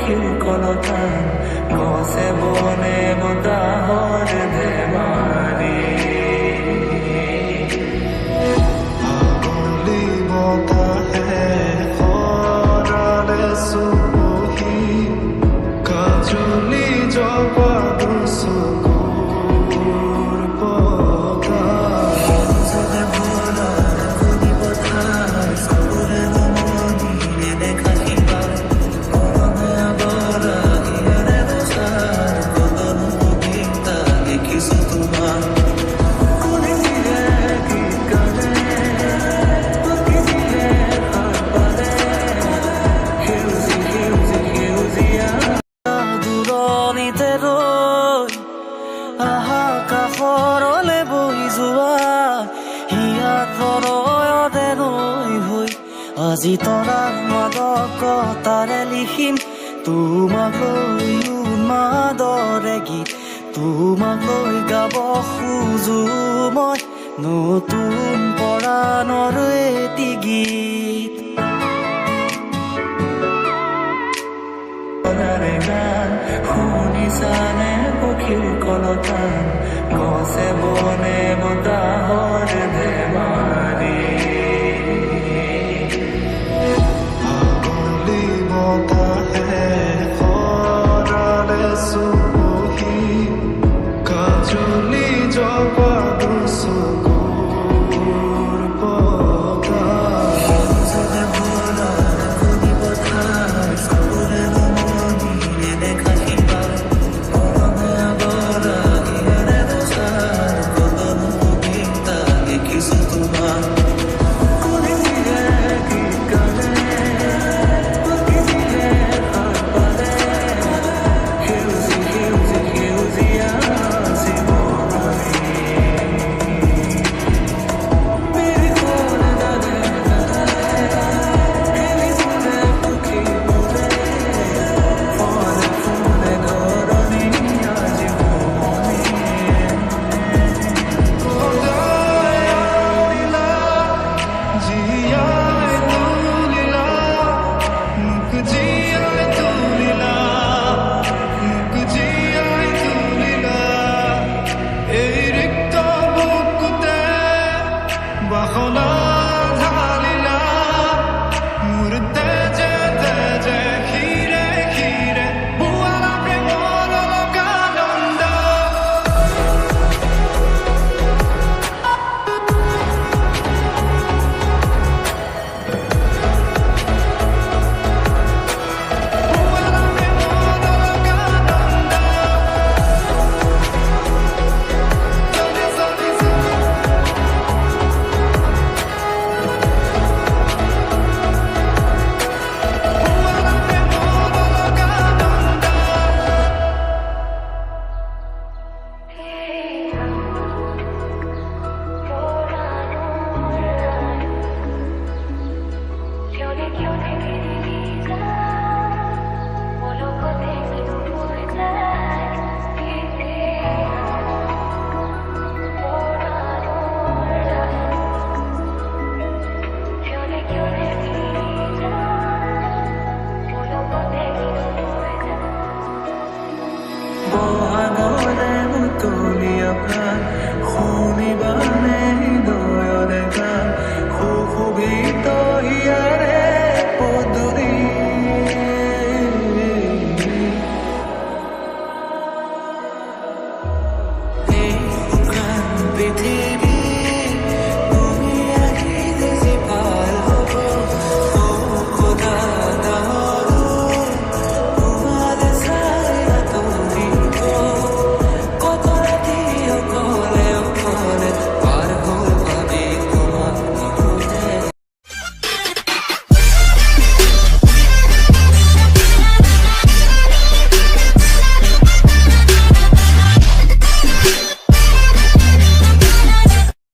পক্ষীৰ কলতান গছে বনে বতাহৰ ধেমালি আগলি বতাহে সৰালে চুপহি কাজলি জপা চকুৰ পতা যেনে ভোলাৰ কুনি পথাৰ চকুৰে মনি নেদেখা শিপা কৰণে বৰা হিয়াৰে বছাৰ কলনো গীতা দেখিছো তোমাৰ শুনিছিলে গীত গালে পকিছিলে সাৰ পালে সেউজী সেউজী সেউজীয়া দূৰণিতে ৰৈ আহা কাষৰলে বহি যোৱা হিয়াত প্ৰণয়তে নৈ হৈ আজি তৰাৰ মাদকতাৰে লিখিম তোমাক লৈ উন্মাদৰে গীত তোমাক লৈ গাব খোজো মই নতুন পৰাণৰ এটি গীত গান শুনিছানে পক্ষীৰ কলতান গছে বনে বতাহৰ ধেমালি আগলি বতাহে সৰালে চুপহি কাজলি জপা চকুৰ পতা যেনে ভোলাৰ কুনি পথাৰ চকুৰে মনি নেদেখা শিপা কৰণে বৰা হিয়াৰে বছাৰ কলনো গীতা দেখিছো তোমাৰ শুনিছিলে গীত গালে পকিছিলে সাৰ পালে সেউজী সেউজী সেউজীয়া জীৱনী মেৰি কোনে জানে খেলিছিলে পক্ষীবোৰে ফলে ফুলে ধৰণীয়া জীৱনী জীয়াই তুলিলা মোক জীয়াই তুলিলা মোক জীয়াই তুলিলা এই ৰিক্ত বুকুতে বাসনা ঢালিলা মোৰ তেজে তেজে ক্ষীৰে ক্ষীৰে বোৱালা প্ৰেমৰ অলকানন্দ বহাগৰে মুকলিয়া প্ৰাণ শুনিবানে হৃদয়ৰে গান সুশোভিত হিয়াৰে পদূলি এই শুকান পৃথিৱী